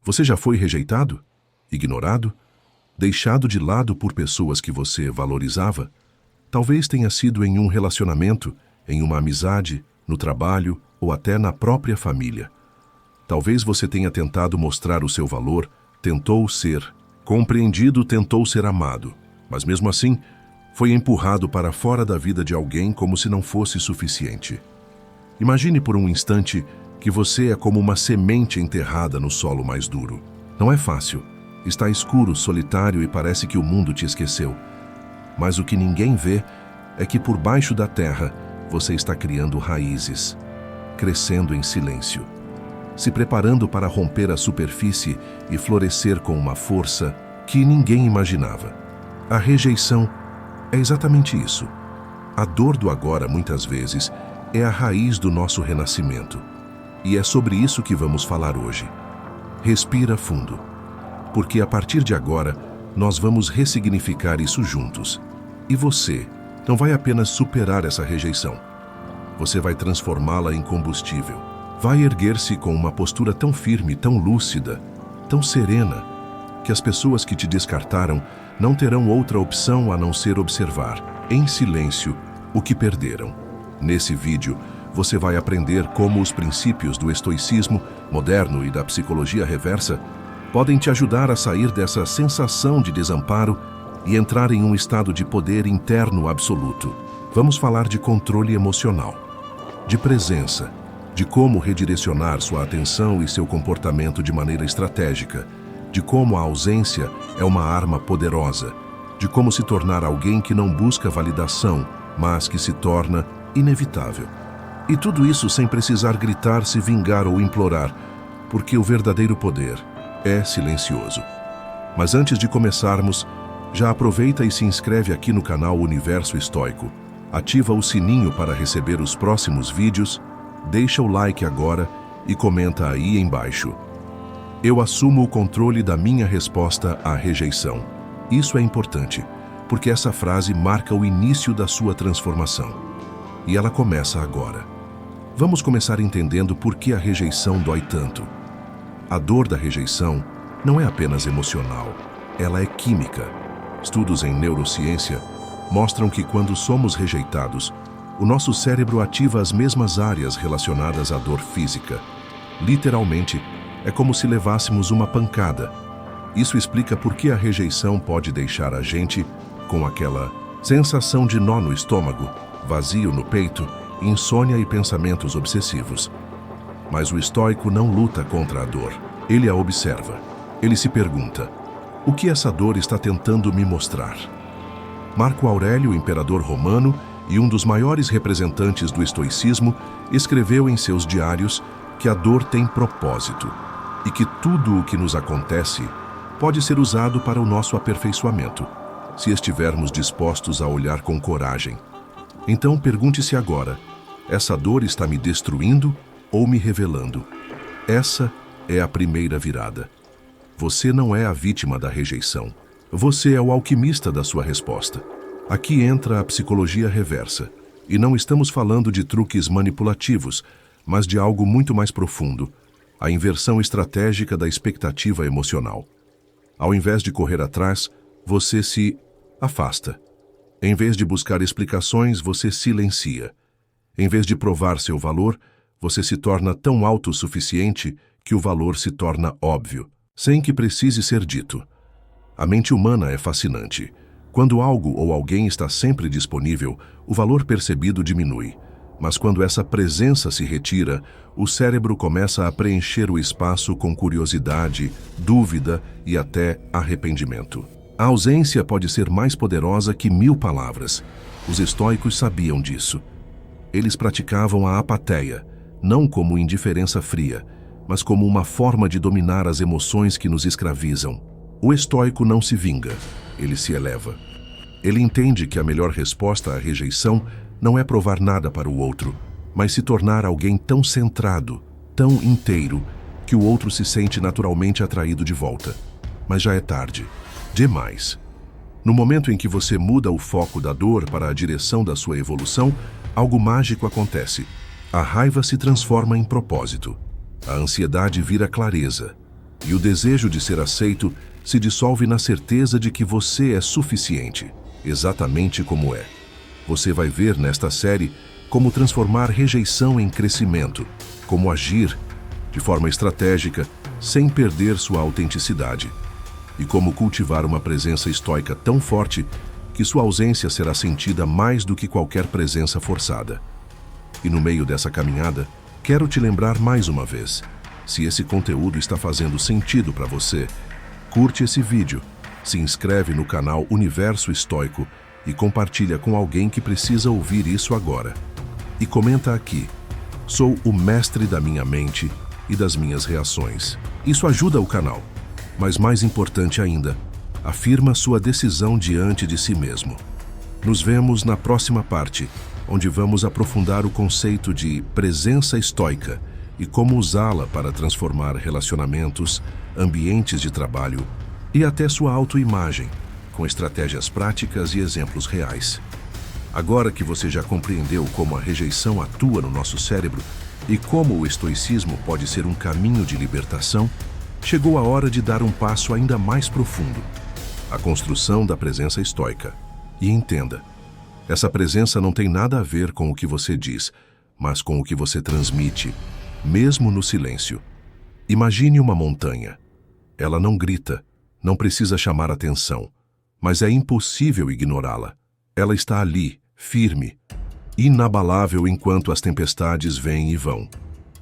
Você já foi rejeitado? Ignorado? Deixado de lado por pessoas que você valorizava? Talvez tenha sido em um relacionamento, em uma amizade, no trabalho ou até na própria família. Talvez você tenha tentado mostrar o seu valor, tentou ser compreendido, tentou ser amado, mas mesmo assim, foi empurrado para fora da vida de alguém como se não fosse suficiente. Imagine por um instante que você é como uma semente enterrada no solo mais duro. Não é fácil. Está escuro, solitário e parece que o mundo te esqueceu. Mas o que ninguém vê é que por baixo da terra você está criando raízes, crescendo em silêncio, se preparando para romper a superfície e florescer com uma força que ninguém imaginava. A rejeição é exatamente isso. A dor do agora, muitas vezes, é a raiz do nosso renascimento. E é sobre isso que vamos falar hoje. Respira fundo, porque a partir de agora, nós vamos ressignificar isso juntos. E você não vai apenas superar essa rejeição. Você vai transformá-la em combustível. Vai erguer-se com uma postura tão firme, tão lúcida, tão serena, que as pessoas que te descartaram não terão outra opção a não ser observar, em silêncio, o que perderam. Nesse vídeo, você vai aprender como os princípios do estoicismo moderno e da psicologia reversa podem te ajudar a sair dessa sensação de desamparo e entrar em um estado de poder interno absoluto. Vamos falar de controle emocional, de presença, de como redirecionar sua atenção e seu comportamento de maneira estratégica, de como a ausência é uma arma poderosa, de como se tornar alguém que não busca validação, mas que se torna inevitável. E tudo isso sem precisar gritar, se vingar ou implorar, porque o verdadeiro poder é silencioso. Mas antes de começarmos, já aproveita e se inscreve aqui no canal Universo Estoico. Ativa o sininho para receber os próximos vídeos, deixa o like agora e comenta aí embaixo. Eu assumo o controle da minha resposta à rejeição. Isso é importante, porque essa frase marca o início da sua transformação. E ela começa agora. Vamos começar entendendo por que a rejeição dói tanto. A dor da rejeição não é apenas emocional, ela é química. Estudos em neurociência mostram que quando somos rejeitados, o nosso cérebro ativa as mesmas áreas relacionadas à dor física. Literalmente, é como se levássemos uma pancada. Isso explica por que a rejeição pode deixar a gente com aquela sensação de nó no estômago, vazio no peito, insônia e pensamentos obsessivos. Mas o estoico não luta contra a dor. Ele a observa. Ele se pergunta: o que essa dor está tentando me mostrar? Marco Aurélio, imperador romano e um dos maiores representantes do estoicismo, escreveu em seus diários que a dor tem propósito e que tudo o que nos acontece pode ser usado para o nosso aperfeiçoamento, se estivermos dispostos a olhar com coragem. Então pergunte-se agora: essa dor está me destruindo ou me revelando? Essa é a primeira virada. Você não é a vítima da rejeição. Você é o alquimista da sua resposta. Aqui entra a psicologia reversa. E não estamos falando de truques manipulativos, mas de algo muito mais profundo: a inversão estratégica da expectativa emocional. Ao invés de correr atrás, você se afasta. Em vez de buscar explicações, você silencia. Em vez de provar seu valor, você se torna tão autossuficiente que o valor se torna óbvio, sem que precise ser dito. A mente humana é fascinante. Quando algo ou alguém está sempre disponível, o valor percebido diminui. Mas quando essa presença se retira, o cérebro começa a preencher o espaço com curiosidade, dúvida e até arrependimento. A ausência pode ser mais poderosa que 1000 palavras. Os estoicos sabiam disso. Eles praticavam a apatheia, não como indiferença fria, mas como uma forma de dominar as emoções que nos escravizam. O estoico não se vinga, ele se eleva. Ele entende que a melhor resposta à rejeição não é provar nada para o outro, mas se tornar alguém tão centrado, tão inteiro, que o outro se sente naturalmente atraído de volta. Mas já é tarde. Demais. No momento em que você muda o foco da dor para a direção da sua evolução, algo mágico acontece. A raiva se transforma em propósito. A ansiedade vira clareza. E o desejo de ser aceito se dissolve na certeza de que você é suficiente, exatamente como é. Você vai ver nesta série como transformar rejeição em crescimento, como agir de forma estratégica sem perder sua autenticidade, e como cultivar uma presença estoica tão forte que sua ausência será sentida mais do que qualquer presença forçada. E no meio dessa caminhada, quero te lembrar mais uma vez: se esse conteúdo está fazendo sentido para você, curte esse vídeo, se inscreve no canal Universo Estoico e compartilha com alguém que precisa ouvir isso agora. E comenta aqui: sou o mestre da minha mente e das minhas reações. Isso ajuda o canal, mas mais importante ainda, afirma sua decisão diante de si mesmo. Nos vemos na próxima parte, onde vamos aprofundar o conceito de presença estoica e como usá-la para transformar relacionamentos, ambientes de trabalho e até sua autoimagem, com estratégias práticas e exemplos reais. Agora que você já compreendeu como a rejeição atua no nosso cérebro e como o estoicismo pode ser um caminho de libertação, chegou a hora de dar um passo ainda mais profundo: a construção da presença estoica. E entenda, essa presença não tem nada a ver com o que você diz, mas com o que você transmite, mesmo no silêncio. Imagine uma montanha. Ela não grita, não precisa chamar atenção, mas é impossível ignorá-la. Ela está ali, firme, inabalável enquanto as tempestades vêm e vão.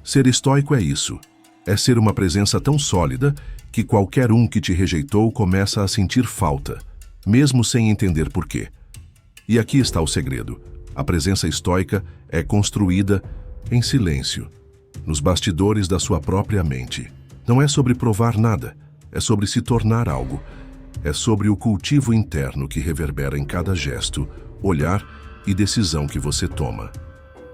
Ser estoico é isso. É ser uma presença tão sólida que qualquer um que te rejeitou começa a sentir falta, mesmo sem entender por quê. E aqui está o segredo: a presença estoica é construída em silêncio, nos bastidores da sua própria mente. Não é sobre provar nada, é sobre se tornar algo. É sobre o cultivo interno que reverbera em cada gesto, olhar e decisão que você toma.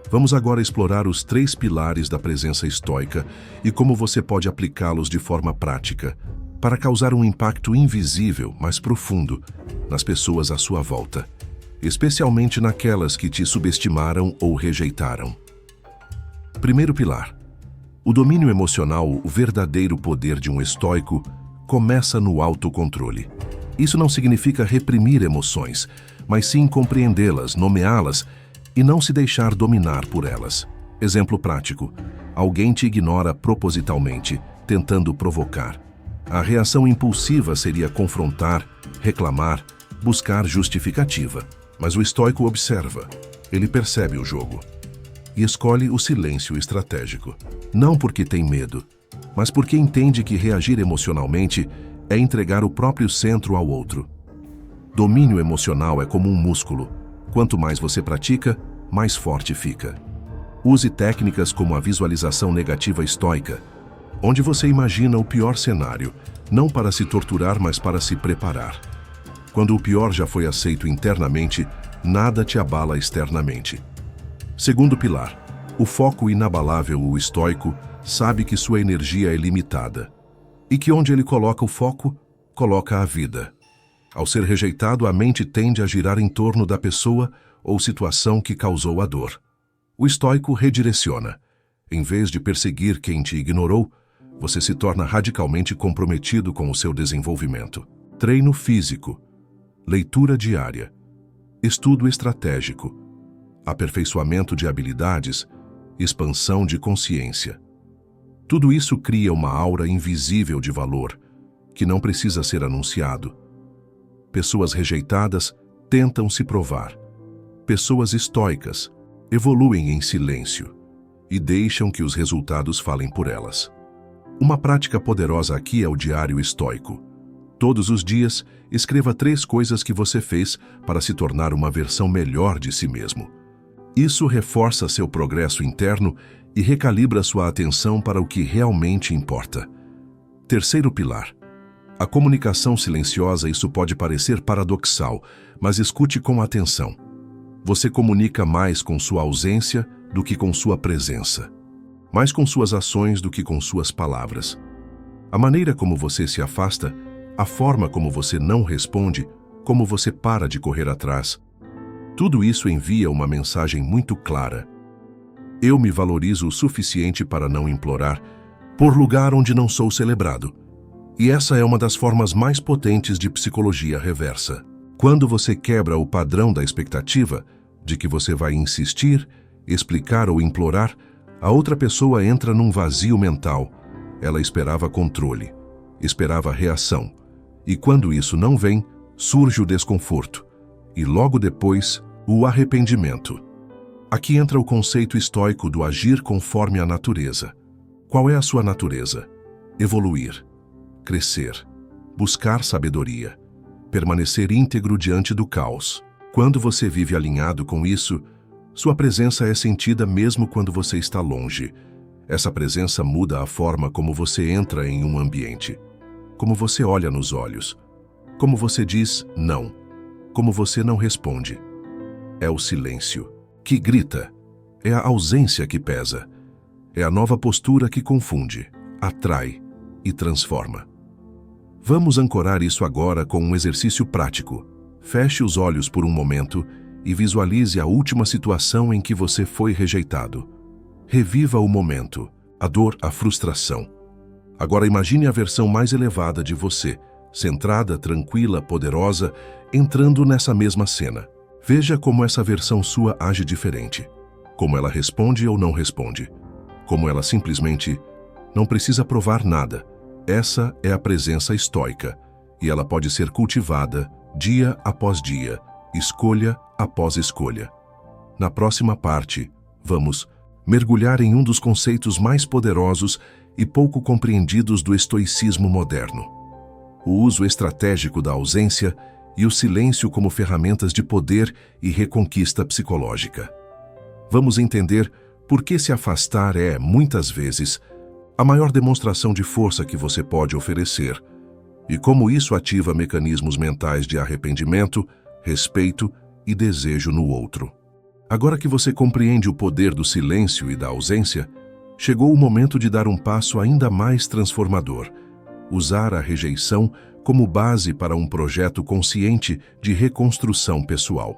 Vamos agora explorar os 3 pilares da presença estoica e como você pode aplicá-los de forma prática para causar um impacto invisível, mas profundo, nas pessoas à sua volta, especialmente naquelas que te subestimaram ou rejeitaram. Primeiro pilar: o domínio emocional, o verdadeiro poder de um estoico, começa no autocontrole. Isso não significa reprimir emoções, mas sim compreendê-las, nomeá-las e não se deixar dominar por elas. Exemplo prático: alguém te ignora propositalmente, tentando provocar. A reação impulsiva seria confrontar, reclamar, buscar justificativa. Mas o estoico observa, ele percebe o jogo e escolhe o silêncio estratégico. Não porque tem medo, mas porque entende que reagir emocionalmente é entregar o próprio centro ao outro. Domínio emocional é como um músculo. Quanto mais você pratica, mais forte fica. Use técnicas como a visualização negativa estoica, onde você imagina o pior cenário, não para se torturar, mas para se preparar. Quando o pior já foi aceito internamente, nada te abala externamente. Segundo pilar: o foco inabalável. O estoico sabe que sua energia é limitada e que onde ele coloca o foco, coloca a vida. Ao ser rejeitado, a mente tende a girar em torno da pessoa ou situação que causou a dor. O estoico redireciona. Em vez de perseguir quem te ignorou, você se torna radicalmente comprometido com o seu desenvolvimento. Treino físico, leitura diária, estudo estratégico, aperfeiçoamento de habilidades, expansão de consciência. Tudo isso cria uma aura invisível de valor, que não precisa ser anunciado. Pessoas rejeitadas tentam se provar. Pessoas estoicas evoluem em silêncio e deixam que os resultados falem por elas. Uma prática poderosa aqui é o diário estoico. Todos os dias, escreva 3 coisas que você fez para se tornar uma versão melhor de si mesmo. Isso reforça seu progresso interno e recalibra sua atenção para o que realmente importa. Terceiro pilar: a comunicação silenciosa. Isso pode parecer paradoxal, mas escute com atenção. Você comunica mais com sua ausência do que com sua presença, mais com suas ações do que com suas palavras. A maneira como você se afasta, a forma como você não responde, como você para de correr atrás, tudo isso envia uma mensagem muito clara. Eu me valorizo o suficiente para não implorar por lugar onde não sou celebrado. E essa é uma das formas mais potentes de psicologia reversa. Quando você quebra o padrão da expectativa de que você vai insistir, explicar ou implorar, a outra pessoa entra num vazio mental. Ela esperava controle, esperava reação. E quando isso não vem, surge o desconforto. E logo depois, o arrependimento. Aqui entra o conceito estoico do agir conforme a natureza. Qual é a sua natureza? Evoluir, crescer, buscar sabedoria, permanecer íntegro diante do caos. Quando você vive alinhado com isso, sua presença é sentida mesmo quando você está longe. Essa presença muda a forma como você entra em um ambiente, como você olha nos olhos, como você diz não, como você não responde. É o silêncio que grita, é a ausência que pesa, é a nova postura que confunde, atrai e transforma. Vamos ancorar isso agora com um exercício prático. Feche os olhos por um momento e visualize a última situação em que você foi rejeitado. Reviva o momento, a dor, a frustração. Agora imagine a versão mais elevada de você, centrada, tranquila, poderosa, entrando nessa mesma cena. Veja como essa versão sua age diferente. Como ela responde ou não responde. Como ela simplesmente não precisa provar nada. Essa é a presença estoica, e ela pode ser cultivada dia após dia, escolha após escolha. Na próxima parte, vamos mergulhar em um dos conceitos mais poderosos e pouco compreendidos do estoicismo moderno: o uso estratégico da ausência e o silêncio como ferramentas de poder e reconquista psicológica. Vamos entender por que se afastar é, muitas vezes, a maior demonstração de força que você pode oferecer, e como isso ativa mecanismos mentais de arrependimento, respeito e desejo no outro. Agora que você compreende o poder do silêncio e da ausência, chegou o momento de dar um passo ainda mais transformador: usar a rejeição como base para um projeto consciente de reconstrução pessoal.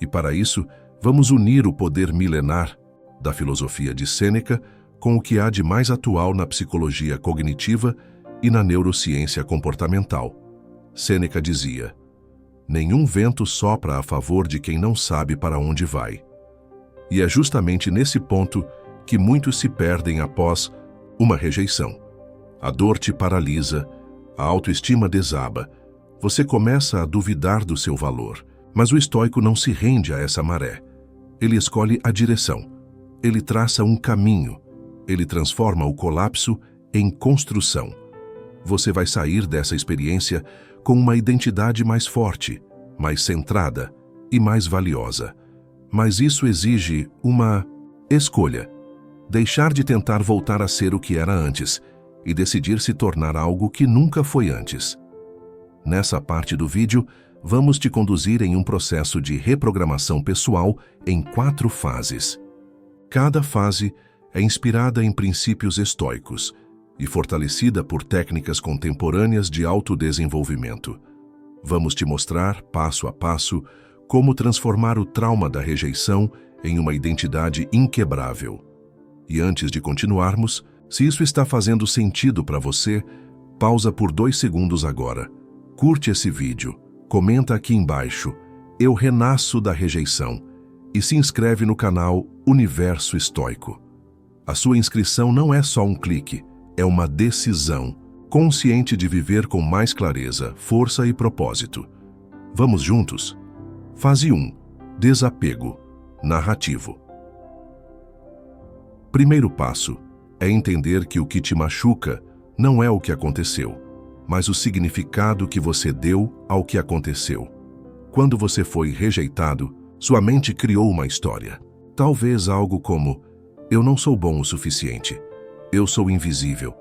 E para isso, vamos unir o poder milenar da filosofia de Sêneca com o que há de mais atual na psicologia cognitiva e na neurociência comportamental. Sêneca dizia: nenhum vento sopra a favor de quem não sabe para onde vai. E é justamente nesse ponto que muitos se perdem após uma rejeição. A dor te paralisa, a autoestima desaba, você começa a duvidar do seu valor. Mas o estoico não se rende a essa maré. Ele escolhe a direção, ele traça um caminho, ele transforma o colapso em construção. Você vai sair dessa experiência com uma identidade mais forte, mais centrada e mais valiosa. Mas isso exige uma escolha. Deixar de tentar voltar a ser o que era antes e decidir se tornar algo que nunca foi antes. Nessa parte do vídeo, vamos te conduzir em um processo de reprogramação pessoal em 4 fases. Cada fase é inspirada em princípios estoicos e fortalecida por técnicas contemporâneas de autodesenvolvimento. Vamos te mostrar, passo a passo, como transformar o trauma da rejeição em uma identidade inquebrável. E antes de continuarmos, se isso está fazendo sentido para você, pausa por 2 segundos agora. Curte esse vídeo, comenta aqui embaixo, eu renasço da rejeição, e se inscreve no canal Universo Estoico. A sua inscrição não é só um clique, é uma decisão, consciente de viver com mais clareza, força e propósito. Vamos juntos? Fase 1. Desapego. Narrativo. Primeiro passo é entender que o que te machuca não é o que aconteceu, mas o significado que você deu ao que aconteceu. Quando você foi rejeitado, sua mente criou uma história. Talvez algo como: eu não sou bom o suficiente, eu sou invisível,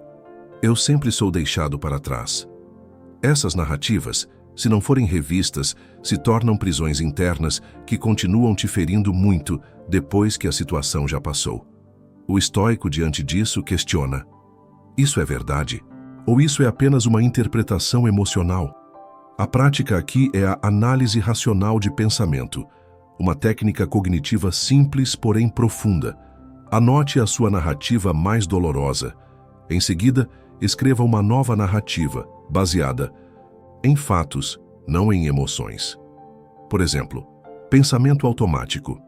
eu sempre sou deixado para trás. Essas narrativas, se não forem revistas, se tornam prisões internas que continuam te ferindo muito depois que a situação já passou. O estoico, diante disso, questiona: isso é verdade? Ou isso é apenas uma interpretação emocional? A prática aqui é a análise racional de pensamento, uma técnica cognitiva simples, porém profunda. Anote a sua narrativa mais dolorosa. Em seguida, escreva uma nova narrativa, baseada em fatos, não em emoções. Por exemplo, pensamento automático.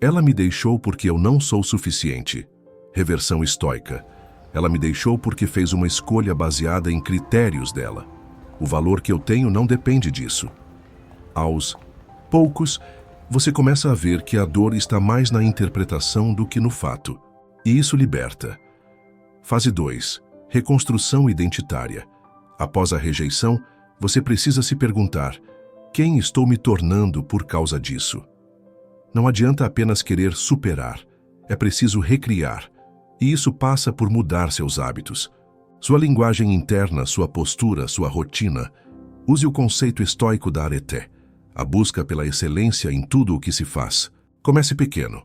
Ela me deixou porque eu não sou suficiente. Reversão estoica. Ela me deixou porque fez uma escolha baseada em critérios dela. O valor que eu tenho não depende disso. Aos poucos, você começa a ver que a dor está mais na interpretação do que no fato. E isso liberta. Fase 2. Reconstrução identitária. Após a rejeição, você precisa se perguntar: quem estou me tornando por causa disso? Não adianta apenas querer superar. É preciso recriar. E isso passa por mudar seus hábitos. Sua linguagem interna, sua postura, sua rotina. Use o conceito estoico da areté, a busca pela excelência em tudo o que se faz. Comece pequeno.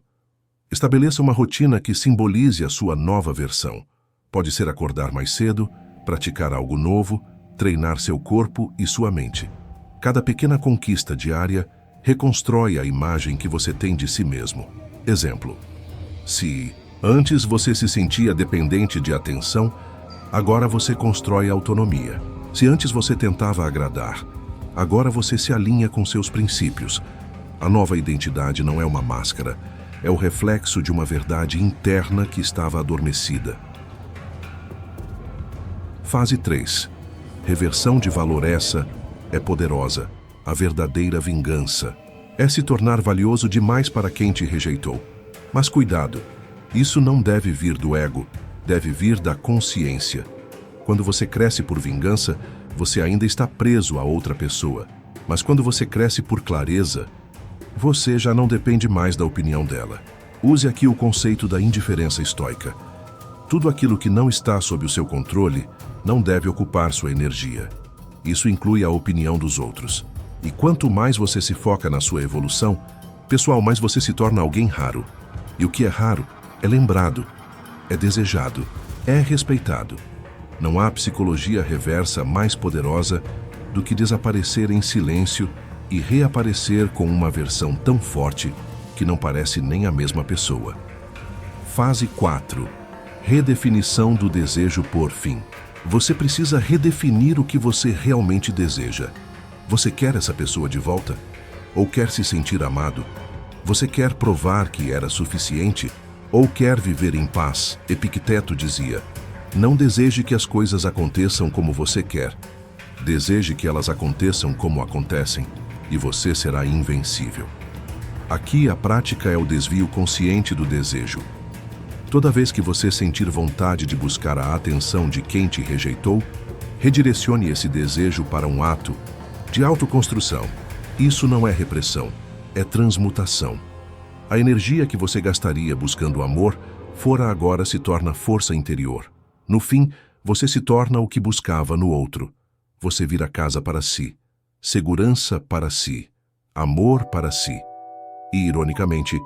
Estabeleça uma rotina que simbolize a sua nova versão. Pode ser acordar mais cedo, praticar algo novo, treinar seu corpo e sua mente. Cada pequena conquista diária reconstrói a imagem que você tem de si mesmo. Exemplo: se antes você se sentia dependente de atenção, agora você constrói autonomia. Se antes você tentava agradar, agora você se alinha com seus princípios. A nova identidade não é uma máscara, é o reflexo de uma verdade interna que estava adormecida. Fase 3. Reversão de valor. Essa é poderosa. A verdadeira vingança é se tornar valioso demais para quem te rejeitou. Mas cuidado, isso não deve vir do ego, deve vir da consciência. Quando você cresce por vingança, você ainda está preso a outra pessoa. Mas quando você cresce por clareza, você já não depende mais da opinião dela. Use aqui o conceito da indiferença estoica. Tudo aquilo que não está sob o seu controle não deve ocupar sua energia. Isso inclui a opinião dos outros. E quanto mais você se foca na sua evolução, pessoal, mais você se torna alguém raro. E o que é raro é lembrado, é desejado, é respeitado. Não há psicologia reversa mais poderosa do que desaparecer em silêncio e reaparecer com uma versão tão forte que não parece nem a mesma pessoa. Fase 4. Redefinição do desejo. Por fim, você precisa redefinir o que você realmente deseja. Você quer essa pessoa de volta? Ou quer se sentir amado? Você quer provar que era suficiente? Ou quer viver em paz? Epicteto dizia: não deseje que as coisas aconteçam como você quer. Deseje que elas aconteçam como acontecem, e você será invencível. Aqui a prática é o desvio consciente do desejo. Toda vez que você sentir vontade de buscar a atenção de quem te rejeitou, redirecione esse desejo para um ato de autoconstrução. Isso não é repressão, é transmutação. A energia que você gastaria buscando amor, fora agora se torna força interior. No fim, você se torna o que buscava no outro. Você vira casa para si, segurança para si, amor para si. E, ironicamente,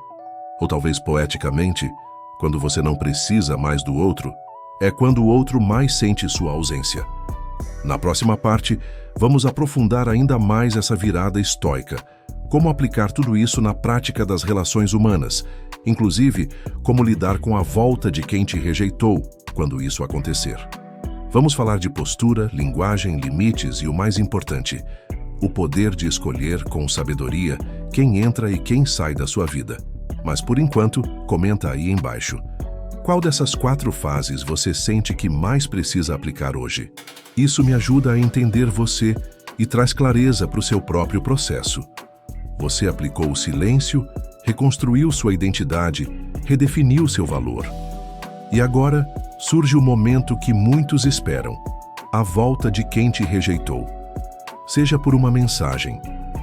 ou talvez poeticamente, quando você não precisa mais do outro, é quando o outro mais sente sua ausência. Na próxima parte, vamos aprofundar ainda mais essa virada estoica, como aplicar tudo isso na prática das relações humanas, inclusive como lidar com a volta de quem te rejeitou quando isso acontecer. Vamos falar de postura, linguagem, limites e o mais importante, o poder de escolher com sabedoria quem entra e quem sai da sua vida. Mas por enquanto, comenta aí embaixo. Qual dessas 4 fases você sente que mais precisa aplicar hoje? Isso me ajuda a entender você e traz clareza para o seu próprio processo. Você aplicou o silêncio, reconstruiu sua identidade, redefiniu seu valor. E agora surge o momento que muitos esperam, a volta de quem te rejeitou. Seja por uma mensagem,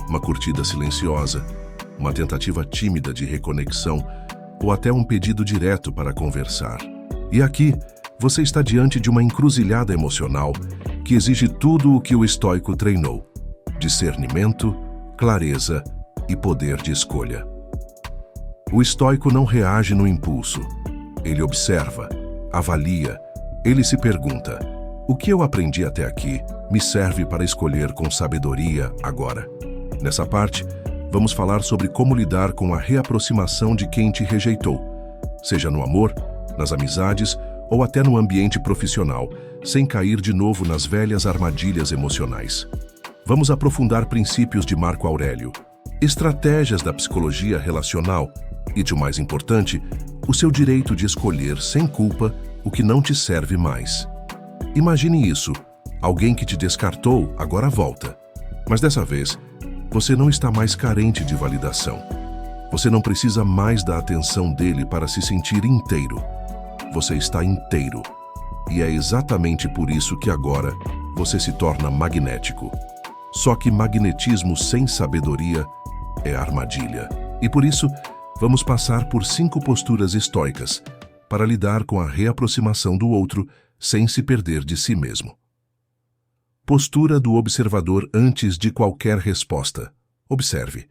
uma curtida silenciosa, uma tentativa tímida de reconexão ou até um pedido direto para conversar. E aqui, você está diante de uma encruzilhada emocional que exige tudo o que o estoico treinou: discernimento, clareza e poder de escolha. O estoico não reage no impulso. Ele observa, avalia, ele se pergunta: o que eu aprendi até aqui me serve para escolher com sabedoria agora? Nessa parte, vamos falar sobre como lidar com a reaproximação de quem te rejeitou, seja no amor, nas amizades ou até no ambiente profissional, sem cair de novo nas velhas armadilhas emocionais. Vamos aprofundar princípios de Marco Aurélio, estratégias da psicologia relacional e, o mais importante, o seu direito de escolher sem culpa o que não te serve mais. Imagine isso: alguém que te descartou agora volta. Mas dessa vez, você não está mais carente de validação. Você não precisa mais da atenção dele para se sentir inteiro. Você está inteiro. E é exatamente por isso que agora você se torna magnético. Só que magnetismo sem sabedoria é armadilha. E por isso, vamos passar por 5 posturas estoicas para lidar com a reaproximação do outro sem se perder de si mesmo. Postura do observador antes de qualquer resposta. Observe.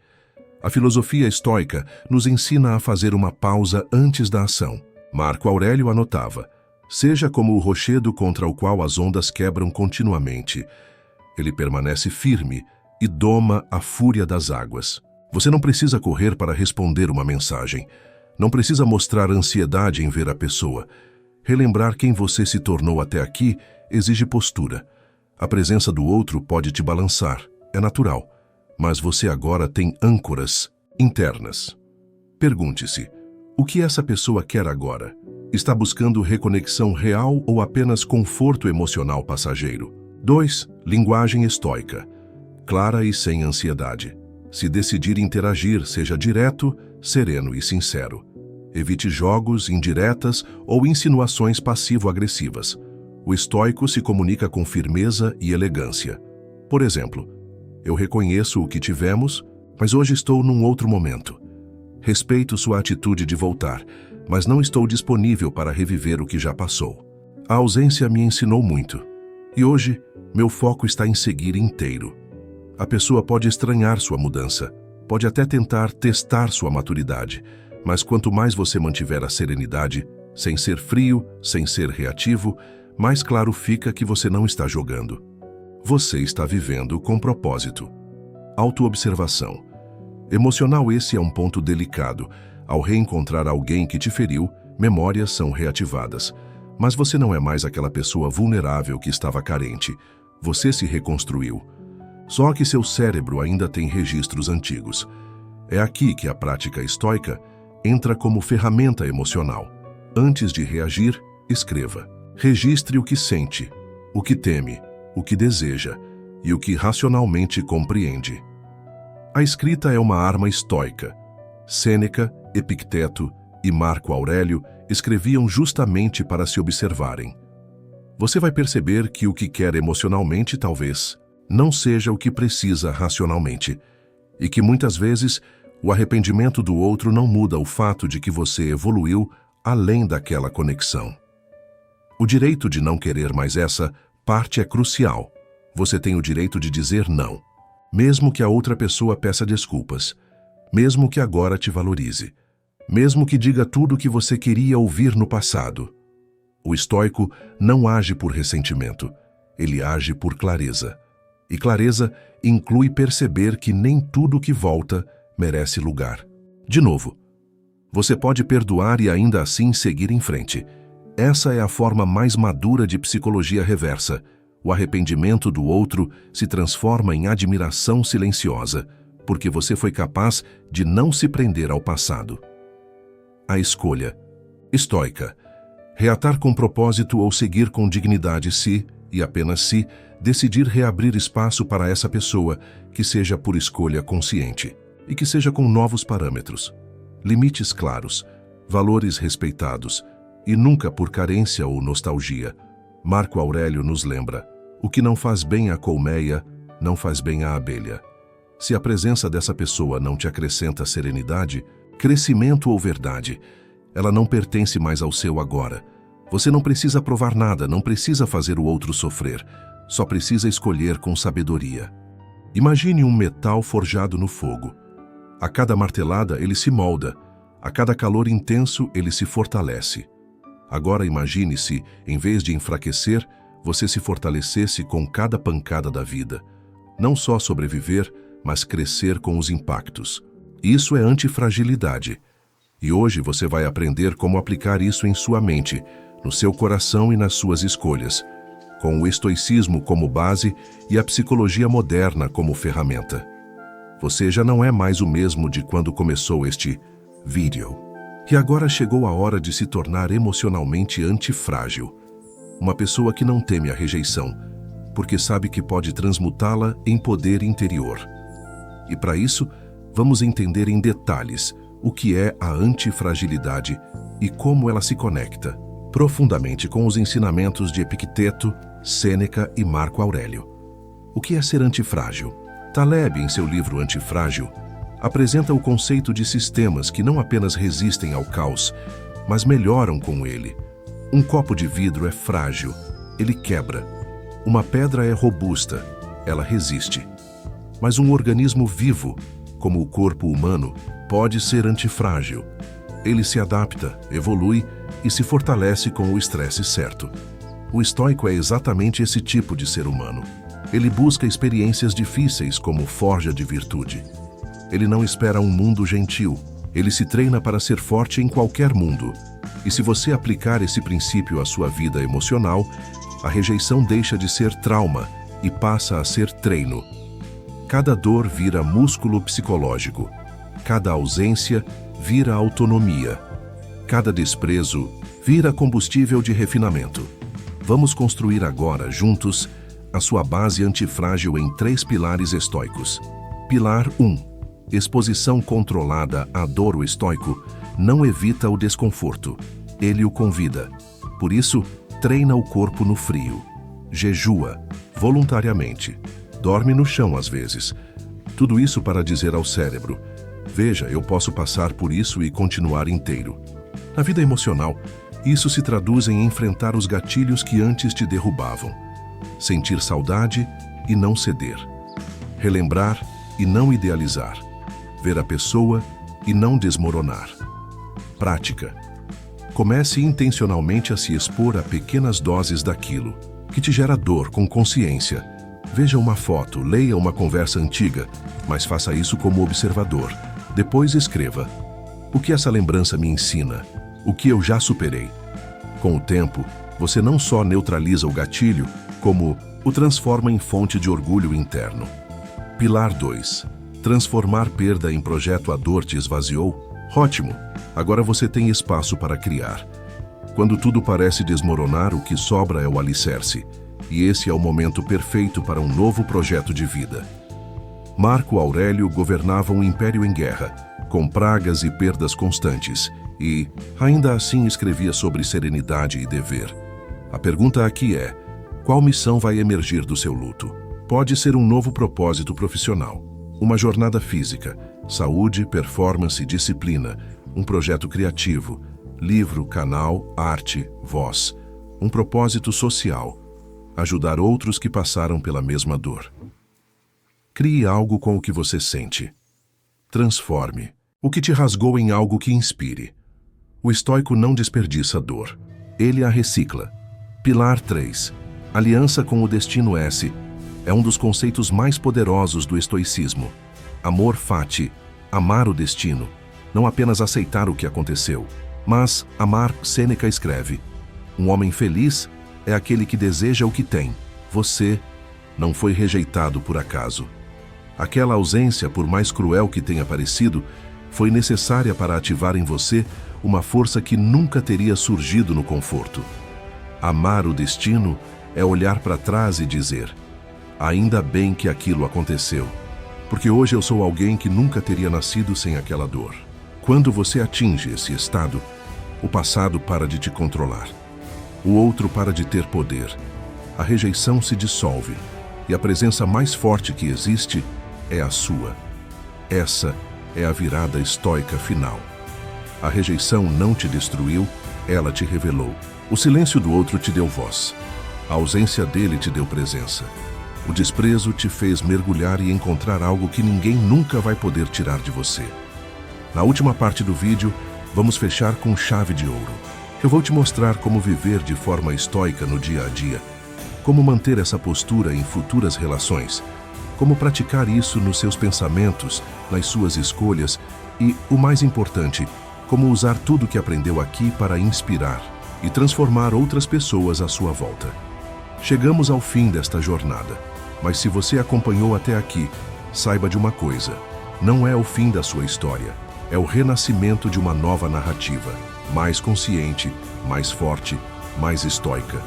A filosofia estoica nos ensina a fazer uma pausa antes da ação. Marco Aurélio anotava: seja como o rochedo contra o qual as ondas quebram continuamente. Ele permanece firme e doma a fúria das águas. Você não precisa correr para responder uma mensagem. Não precisa mostrar ansiedade em ver a pessoa. Relembrar quem você se tornou até aqui exige postura. A presença do outro pode te balançar, é natural. Mas você agora tem âncoras internas. Pergunte-se: o que essa pessoa quer agora? Está buscando reconexão real ou apenas conforto emocional passageiro? 2. Linguagem estoica. Clara e sem ansiedade. Se decidir interagir, seja direto, sereno e sincero. Evite jogos, indiretas ou insinuações passivo-agressivas. O estoico se comunica com firmeza e elegância. Por exemplo: eu reconheço o que tivemos, mas hoje estou num outro momento. Respeito sua atitude de voltar, mas não estou disponível para reviver o que já passou. A ausência me ensinou muito, e hoje meu foco está em seguir inteiro. A pessoa pode estranhar sua mudança, pode até tentar testar sua maturidade, mas quanto mais você mantiver a serenidade, sem ser frio, sem ser reativo, mais claro fica que você não está jogando. Você está vivendo com propósito. Autoobservação. Emocional, esse é um ponto delicado. Ao reencontrar alguém que te feriu, memórias são reativadas. Mas você não é mais aquela pessoa vulnerável que estava carente. Você se reconstruiu. Só que seu cérebro ainda tem registros antigos. É aqui que a prática estoica entra como ferramenta emocional. Antes de reagir, escreva. Registre o que sente, o que teme, o que deseja e o que racionalmente compreende. A escrita é uma arma estoica. Sêneca, Epicteto e Marco Aurélio escreviam justamente para se observarem. Você vai perceber que o que quer emocionalmente talvez não seja o que precisa racionalmente, e que muitas vezes o arrependimento do outro não muda o fato de que você evoluiu além daquela conexão. O direito de não querer mais essa parte é crucial. Você tem o direito de dizer não, mesmo que a outra pessoa peça desculpas, mesmo que agora te valorize, mesmo que diga tudo o que você queria ouvir no passado. O estoico não age por ressentimento, ele age por clareza. E clareza inclui perceber que nem tudo que volta merece lugar. De novo, você pode perdoar e ainda assim seguir em frente. Essa é a forma mais madura de psicologia reversa. O arrependimento do outro se transforma em admiração silenciosa, porque você foi capaz de não se prender ao passado. A escolha. Estoica. Reatar com propósito ou seguir com dignidade se, e apenas se, decidir reabrir espaço para essa pessoa, que seja por escolha consciente, e que seja com novos parâmetros, limites claros, valores respeitados, e nunca por carência ou nostalgia. Marco Aurélio nos lembra: o que não faz bem à colmeia, não faz bem à abelha. Se a presença dessa pessoa não te acrescenta serenidade, crescimento ou verdade, ela não pertence mais ao seu agora. Você não precisa provar nada, não precisa fazer o outro sofrer, só precisa escolher com sabedoria. Imagine um metal forjado no fogo. A cada martelada ele se molda, a cada calor intenso ele se fortalece. Agora imagine se, em vez de enfraquecer, você se fortalecesse com cada pancada da vida. Não só sobreviver, mas crescer com os impactos. Isso é antifragilidade. E hoje você vai aprender como aplicar isso em sua mente, no seu coração e nas suas escolhas, com o estoicismo como base e a psicologia moderna como ferramenta. Você já não é mais o mesmo de quando começou este vídeo. E agora chegou a hora de se tornar emocionalmente antifrágil. Uma pessoa que não teme a rejeição, porque sabe que pode transmutá-la em poder interior. E para isso, vamos entender em detalhes o que é a antifragilidade e como ela se conecta profundamente com os ensinamentos de Epicteto, Sêneca e Marco Aurélio. O que é ser antifrágil? Taleb, em seu livro Antifrágil, apresenta o conceito de sistemas que não apenas resistem ao caos, mas melhoram com ele. Um copo de vidro é frágil, ele quebra. Uma pedra é robusta, ela resiste. Mas um organismo vivo, como o corpo humano, pode ser antifrágil. Ele se adapta, evolui e se fortalece com o estresse certo. O estoico é exatamente esse tipo de ser humano. Ele busca experiências difíceis como forja de virtude. Ele não espera um mundo gentil. Ele se treina para ser forte em qualquer mundo. E se você aplicar esse princípio à sua vida emocional, a rejeição deixa de ser trauma e passa a ser treino. Cada dor vira músculo psicológico. Cada ausência vira autonomia. Cada desprezo vira combustível de refinamento. Vamos construir agora, juntos, a sua base antifrágil em 3 pilares estoicos. Pilar 1. Exposição controlada à dor. O estoico não evita o desconforto. Ele o convida. Por isso, treina o corpo no frio. Jejua, voluntariamente. Dorme no chão às vezes. Tudo isso para dizer ao cérebro: veja, eu posso passar por isso e continuar inteiro. Na vida emocional, isso se traduz em enfrentar os gatilhos que antes te derrubavam. Sentir saudade e não ceder. Relembrar e não idealizar. Ver a pessoa e não desmoronar. Prática. Comece intencionalmente a se expor a pequenas doses daquilo que te gera dor com consciência. Veja uma foto, leia uma conversa antiga, mas faça isso como observador. Depois escreva: o que essa lembrança me ensina? O que eu já superei? Com o tempo, você não só neutraliza o gatilho, como o transforma em fonte de orgulho interno. Pilar 2. Transformar perda em projeto. A dor te esvaziou? Ótimo! Agora você tem espaço para criar. Quando tudo parece desmoronar, o que sobra é o alicerce. E esse é o momento perfeito para um novo projeto de vida. Marco Aurélio governava um império em guerra, com pragas e perdas constantes, e, ainda assim, escrevia sobre serenidade e dever. A pergunta aqui é: qual missão vai emergir do seu luto? Pode ser um novo propósito profissional, uma jornada física, saúde, performance, disciplina, um projeto criativo, livro, canal, arte, voz, um propósito social, ajudar outros que passaram pela mesma dor. Crie algo com o que você sente. Transforme o que te rasgou em algo que inspire. O estoico não desperdiça dor. Ele a recicla. Pilar 3. Aliança com o destino. S é um dos conceitos mais poderosos do estoicismo. Amor fati, amar o destino. Não apenas aceitar o que aconteceu, mas amar. Sêneca escreve: um homem feliz é aquele que deseja o que tem. Você não foi rejeitado por acaso. Aquela ausência, por mais cruel que tenha parecido, foi necessária para ativar em você uma força que nunca teria surgido no conforto. Amar o destino é olhar para trás e dizer: ainda bem que aquilo aconteceu, porque hoje eu sou alguém que nunca teria nascido sem aquela dor. Quando você atinge esse estado, o passado para de te controlar. O outro para de ter poder. A rejeição se dissolve e a presença mais forte que existe é a sua. Essa é a virada estoica final. A rejeição não te destruiu, ela te revelou. O silêncio do outro te deu voz. A ausência dele te deu presença. O desprezo te fez mergulhar e encontrar algo que ninguém nunca vai poder tirar de você. Na última parte do vídeo, vamos fechar com chave de ouro. Eu vou te mostrar como viver de forma estoica no dia a dia, como manter essa postura em futuras relações, como praticar isso nos seus pensamentos, nas suas escolhas e, o mais importante, como usar tudo que aprendeu aqui para inspirar, e transformar outras pessoas à sua volta. Chegamos ao fim desta jornada, mas se você acompanhou até aqui, saiba de uma coisa: não é o fim da sua história, é o renascimento de uma nova narrativa, mais consciente, mais forte, mais estoica.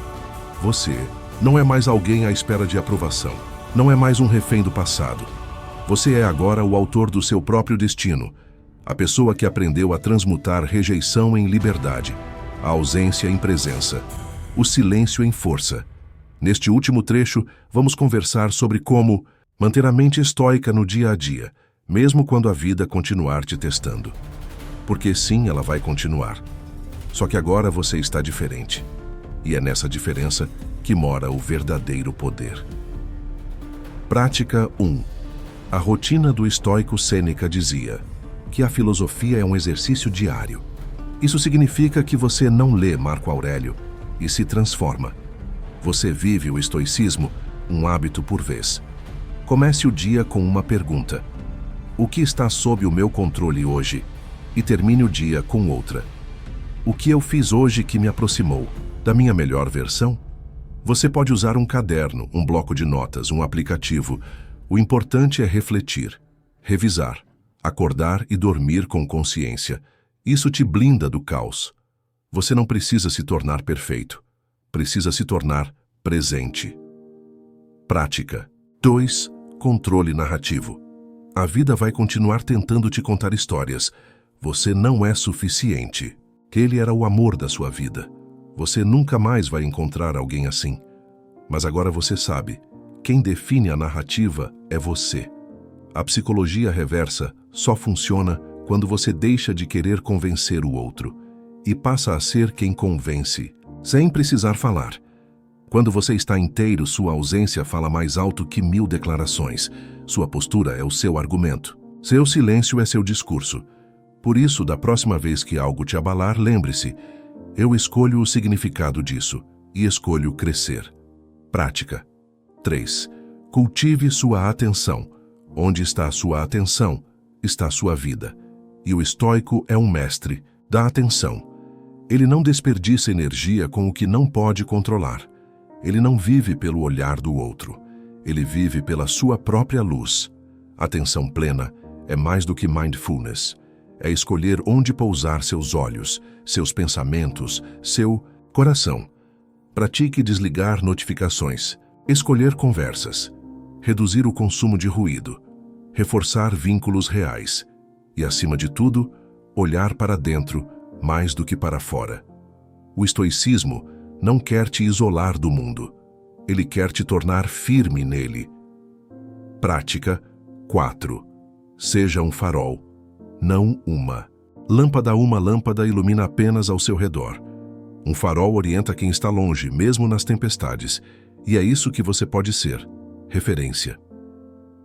Você não é mais alguém à espera de aprovação, não é mais um refém do passado. Você é agora o autor do seu próprio destino, a pessoa que aprendeu a transmutar rejeição em liberdade, a ausência em presença, o silêncio em força. Neste último trecho, vamos conversar sobre como manter a mente estoica no dia a dia, mesmo quando a vida continuar te testando. Porque sim, ela vai continuar. Só que agora você está diferente. E é nessa diferença que mora o verdadeiro poder. Prática 1. A rotina do estoico Sêneca dizia que a filosofia é um exercício diário. Isso significa que você não lê Marco Aurélio e se transforma. Você vive o estoicismo, um hábito por vez. Comece o dia com uma pergunta: o que está sob o meu controle hoje? E termine o dia com outra: o que eu fiz hoje que me aproximou da minha melhor versão? Você pode usar um caderno, um bloco de notas, um aplicativo. O importante é refletir, revisar, acordar e dormir com consciência. Isso te blinda do caos. Você não precisa se tornar perfeito. Precisa se tornar presente. Prática 2. Controle narrativo. A vida vai continuar tentando te contar histórias. Você não é suficiente. Ele era o amor da sua vida. Você nunca mais vai encontrar alguém assim. Mas agora você sabe, quem define a narrativa é você. A psicologia reversa só funciona quando você deixa de querer convencer o outro e passa a ser quem convence, sem precisar falar. Quando você está inteiro, sua ausência fala mais alto que 1000 declarações. Sua postura é o seu argumento. Seu silêncio é seu discurso. Por isso, da próxima vez que algo te abalar, lembre-se: eu escolho o significado disso e escolho crescer. Prática 3. Cultive sua atenção. Onde está a sua atenção, está a sua vida. E o estoico é um mestre da atenção. Ele não desperdiça energia com o que não pode controlar. Ele não vive pelo olhar do outro. Ele vive pela sua própria luz. Atenção plena é mais do que mindfulness. É escolher onde pousar seus olhos, seus pensamentos, seu coração. Pratique desligar notificações, escolher conversas, reduzir o consumo de ruído, reforçar vínculos reais e, acima de tudo, olhar para dentro mais do que para fora. O estoicismo não quer te isolar do mundo. Ele quer te tornar firme nele. Prática 4. Seja um farol, não uma lâmpada. Uma lâmpada ilumina apenas ao seu redor. Um farol orienta quem está longe, mesmo nas tempestades. E é isso que você pode ser: referência.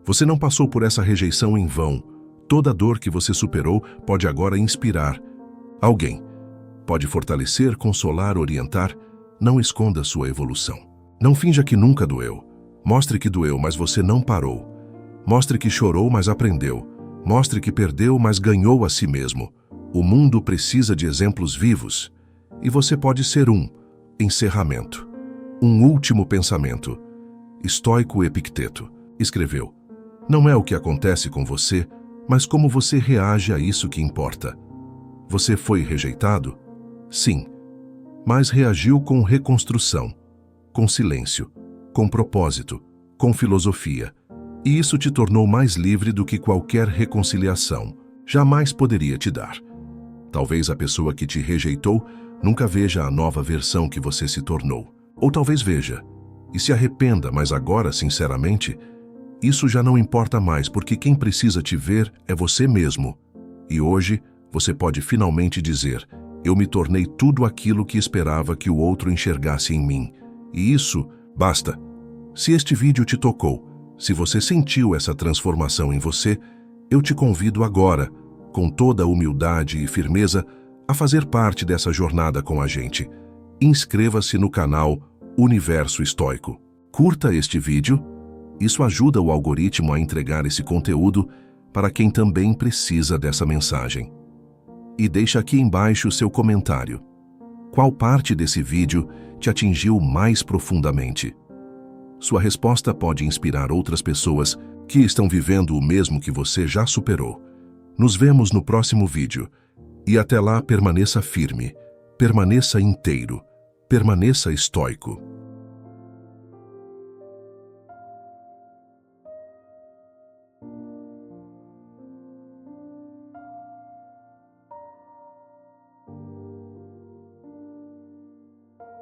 Você não passou por essa rejeição em vão. Toda dor que você superou pode agora inspirar alguém. Pode fortalecer, consolar, orientar. Não esconda sua evolução. Não finja que nunca doeu. Mostre que doeu, mas você não parou. Mostre que chorou, mas aprendeu. Mostre que perdeu, mas ganhou a si mesmo. O mundo precisa de exemplos vivos. E você pode ser um. Encerramento. Um último pensamento. Estoico Epicteto escreveu: não é o que acontece com você, mas como você reage a isso que importa. Você foi rejeitado? Sim. Mas reagiu com reconstrução, com silêncio, com propósito, com filosofia. E isso te tornou mais livre do que qualquer reconciliação jamais poderia te dar. Talvez a pessoa que te rejeitou nunca veja a nova versão que você se tornou. Ou talvez veja e se arrependa, mas agora, sinceramente, isso já não importa mais, porque quem precisa te ver é você mesmo. E hoje, você pode finalmente dizer: eu me tornei tudo aquilo que esperava que o outro enxergasse em mim. E isso basta. Se este vídeo te tocou, se você sentiu essa transformação em você, eu te convido agora, com toda a humildade e firmeza, a fazer parte dessa jornada com a gente. Inscreva-se no canal Universo Estoico. Curta este vídeo. Isso ajuda o algoritmo a entregar esse conteúdo para quem também precisa dessa mensagem. E deixa aqui embaixo o seu comentário. Qual parte desse vídeo te atingiu mais profundamente? Sua resposta pode inspirar outras pessoas que estão vivendo o mesmo que você já superou. Nos vemos no próximo vídeo. E até lá, permaneça firme, permaneça inteiro, permaneça estoico.